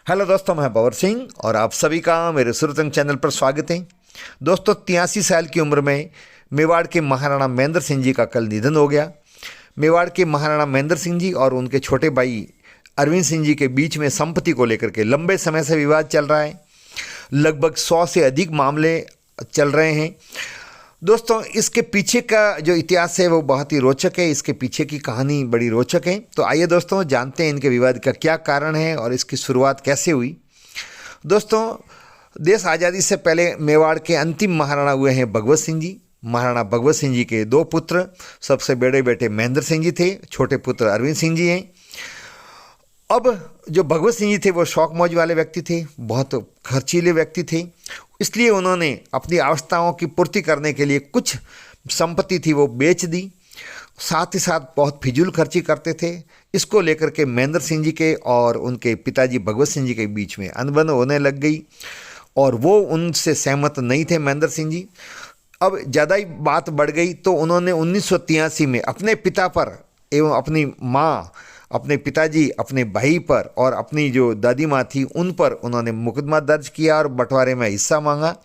Hello दोस्तों, मैं power Singh और आप सभी का मेरे सुरतंग चैनल पर स्वागत है। दोस्तों, 83 साल की उम्र में मेवाड़ के महाराणा महेंद्र सिंह जी का कल निधन हो गया। मेवाड़ के महाराणा महेंद्र सिंह जी और उनके छोटे भाई अरविंद सिंह जी के बीच में संपत्ति को लेकर के लंबे समय से विवाद चल रहा है। लगभग 100 से अधिक मामले चल रहे हैं। दोस्तों, इसके पीछे का जो इतिहास है वो बहुत ही रोचक है। इसके पीछे की कहानी बड़ी रोचक है। तो आइए दोस्तों, जानते हैं इनके विवाद का क्या कारण है और इसकी शुरुआत कैसे हुई। दोस्तों, देश आज़ादी से पहले मेवाड़ के अंतिम महाराणा हुए हैं भगवत सिंह जी। महाराणा भगवत सिंह जी के दो पुत्र, सबसे बड़े बेटे महेंद्र सिंह जी थे, छोटे पुत्र अरविंद सिंह जी हैं। अब जो भगवत सिंह जी थे वो शौक मौज वाले व्यक्ति थे, बहुत खर्चीले व्यक्ति थे। इसलिए उन्होंने अपनी आवश्यकताओं की पूर्ति करने के लिए कुछ संपत्ति थी वो बेच दी। साथ ही साथ बहुत फिजूल खर्ची करते थे। इसको लेकर के महेंद्र सिंह जी के और उनके पिताजी भगवत सिंह जी के बीच में अनबन होने लग गई और वो उनसे सहमत नहीं थे महेंद्र सिंह जी। अब ज़्यादा ही बात बढ़ गई तो उन्होंने 1983 में अपने पिता पर एवं अपनी माँ, अपने पिताजी, अपने भाई पर और अपनी जो दादी माँ थी उन पर उन्होंने मुकदमा दर्ज किया और बंटवारे में हिस्सा मांगा।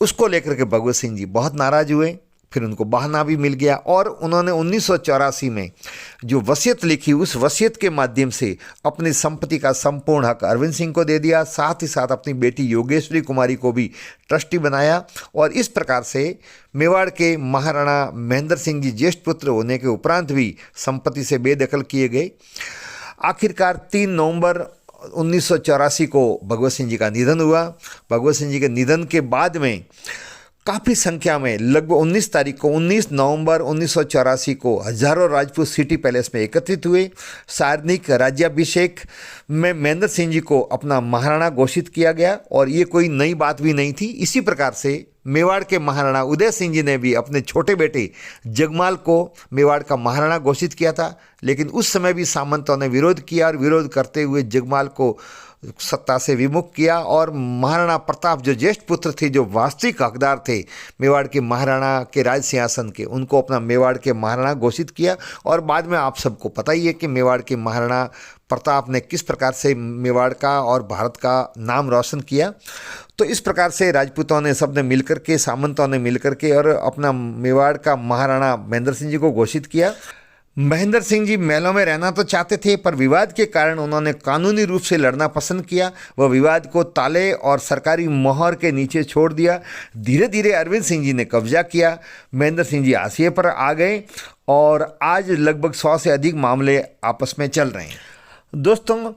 उसको लेकर के भगवत सिंह जी बहुत नाराज़ हुए। फिर उनको बहाना भी मिल गया और उन्होंने 1984 में जो वसीयत लिखी, उस वसीयत के माध्यम से अपनी संपत्ति का संपूर्ण हक अरविंद सिंह को दे दिया। साथ ही साथ अपनी बेटी योगेश्वरी कुमारी को भी ट्रस्टी बनाया और इस प्रकार से मेवाड़ के महाराणा महेंद्र सिंह जी ज्येष्ठ पुत्र होने के उपरांत भी संपत्ति से बेदखल किए गए। आखिरकार 3 नवंबर 1984 को भगवत सिंह जी का निधन हुआ। भगवत सिंह जी के निधन के बाद में काफ़ी संख्या में, लगभग 19 नवंबर 1984 को हजारों राजपूत सिटी पैलेस में एकत्रित हुए। सार्वजनिक राज्याभिषेक में महेंद्र सिंह जी को अपना महाराणा घोषित किया गया और ये कोई नई बात भी नहीं थी। इसी प्रकार से मेवाड़ के महाराणा उदय सिंह जी ने भी अपने छोटे बेटे जगमाल को मेवाड़ का महाराणा घोषित किया था, लेकिन उस समय भी सामंतों ने विरोध किया और विरोध करते हुए जगमाल को सत्ता से विमुख किया और महाराणा प्रताप जो ज्येष्ठ पुत्र थे, जो वास्तविक हकदार थे मेवाड़ के महाराणा के राज सिंहासन के, उनको अपना मेवाड़ के महाराणा घोषित किया। और बाद में आप सबको पता ही है कि मेवाड़ के महाराणा प्रताप ने किस प्रकार से मेवाड़ का और भारत का नाम रोशन किया। तो इस प्रकार से राजपूतों ने, सब ने मिलकर के, सामंतों ने मिलकर के और अपना मेवाड़ का महाराणा महेंद्र सिंह जी को घोषित किया। महेंद्र सिंह जी महलों में रहना तो चाहते थे, पर विवाद के कारण उन्होंने कानूनी रूप से लड़ना पसंद किया। वह विवाद को ताले और सरकारी मोहर के नीचे छोड़ दिया। धीरे धीरे अरविंद सिंह जी ने कब्जा किया। महेंद्र सिंह जी हाशिए पर आ गए और आज लगभग 100 से अधिक मामले आपस में चल रहे हैं। दोस्तों,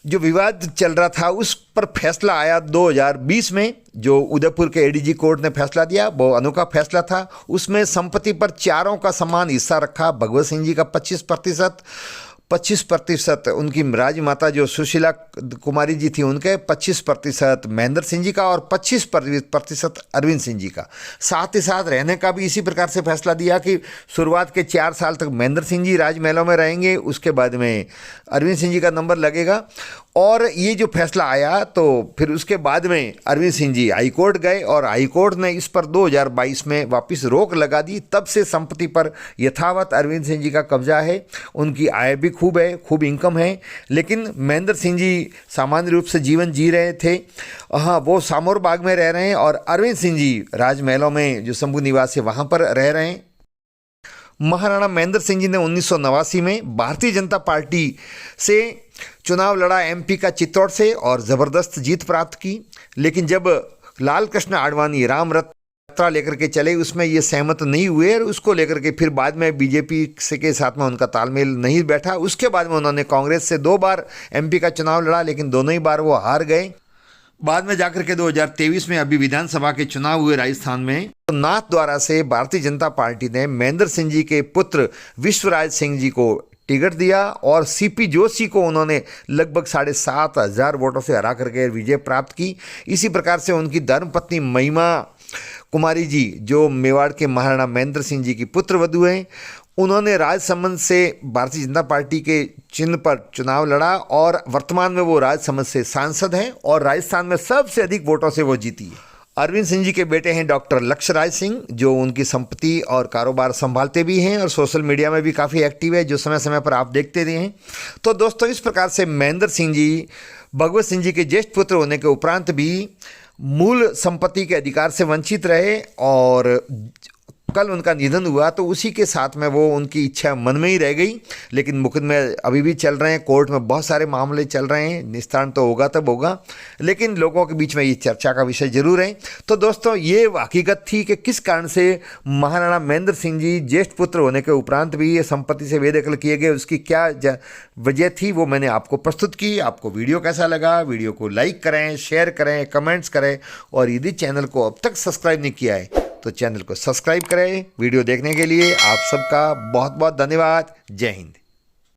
जो विवाद चल रहा था उस पर फैसला आया 2020 में, जो उदयपुर के एडीजी कोर्ट ने फैसला दिया। वो अनोखा फैसला था। उसमें संपत्ति पर चारों का समान हिस्सा रखा। भगवत सिंह जी का 25% उनकी राजमाता जो सुशीला कुमारी जी थी उनके, 25% महेंद्र सिंह जी का और 25% अरविंद सिंह जी का। साथ ही साथ रहने का भी इसी प्रकार से फैसला दिया कि शुरुआत के 4 साल तक महेंद्र सिंह जी राजमहलों में रहेंगे, उसके बाद में अरविंद सिंह जी का नंबर लगेगा। और ये जो फैसला आया तो फिर उसके बाद में अरविंद सिंह जी हाईकोर्ट गए और हाईकोर्ट ने इस पर 2022 में वापस रोक लगा दी। तब से संपत्ति पर यथावत अरविंद सिंह जी का कब्जा है। उनकी आय भी खूब है, खूब इनकम है। लेकिन महेंद्र सिंह जी सामान्य रूप से जीवन जी रहे थे। हाँ, वो सामोर बाग में रह रहे हैं और अरविंद सिंह जी राजमहलों में जो शंभू निवास है वहाँ पर रह रहे हैं। महाराणा महेंद्र सिंह जी ने 1989 में भारतीय जनता पार्टी से चुनाव लड़ा, एमपी का चित्तौड़ से, और ज़बरदस्त जीत प्राप्त की। लेकिन जब लाल कृष्ण आडवाणी राम रथ यात्रा लेकर के चले, उसमें ये सहमत नहीं हुए और उसको लेकर के फिर बाद में बीजेपी से के साथ में उनका तालमेल नहीं बैठा। उसके बाद में उन्होंने कांग्रेस से 2 बार एमपी का चुनाव लड़ा, लेकिन दोनों ही बार वो हार गए। बाद में जाकर के 2023 में अभी विधानसभा के चुनाव हुए राजस्थान में, तो नाथ द्वारा से भारतीय जनता पार्टी ने महेंद्र सिंह जी के पुत्र विश्वराज सिंह जी को टिकट दिया और सीपी जोशी को उन्होंने लगभग 7,500 वोटों से हरा करके विजय प्राप्त की। इसी प्रकार से उनकी धर्मपत्नी महिमा कुमारी जी, जो मेवाड़ के महाराणा महेंद्र सिंह जी की पुत्रवधू हैं, उन्होंने राजसमंद से भारतीय जनता पार्टी के चिन्ह पर चुनाव लड़ा और वर्तमान में वो राजसमंद से सांसद हैं और राजस्थान में सबसे अधिक वोटों से वो जीती है। अरविंद सिंह जी के बेटे हैं डॉक्टर लक्ष्यराज सिंह, जो उनकी संपत्ति और कारोबार संभालते भी हैं और सोशल मीडिया में भी काफ़ी एक्टिव है, जो समय समय पर आप देखते रहे हैं। तो दोस्तों, इस प्रकार से महेंद्र सिंह जी भगवत सिंह जी के ज्येष्ठ पुत्र होने के उपरांत भी मूल संपत्ति के अधिकार से वंचित रहे और कल उनका निधन हुआ तो उसी के साथ में वो उनकी इच्छा मन में ही रह गई। लेकिन मुकदमे अभी भी चल रहे हैं, कोर्ट में बहुत सारे मामले चल रहे हैं, निस्तारण तो होगा तब होगा, लेकिन लोगों के बीच में ये चर्चा का विषय जरूर है। तो दोस्तों, ये हकीकत थी कि किस कारण से महाराणा महेंद्र सिंह जी ज्येष्ठ पुत्र होने के उपरांत भी ये संपत्ति से बेदखल किए गए, उसकी क्या वजह थी वो मैंने आपको प्रस्तुत की। आपको वीडियो कैसा लगा? वीडियो को लाइक करें, शेयर करें, कमेंट्स करें और यदि चैनल को अब तक सब्सक्राइब नहीं किया है तो चैनल को सब्सक्राइब करें। वीडियो देखने के लिए आप सबका बहुत बहुत धन्यवाद। जय हिंद।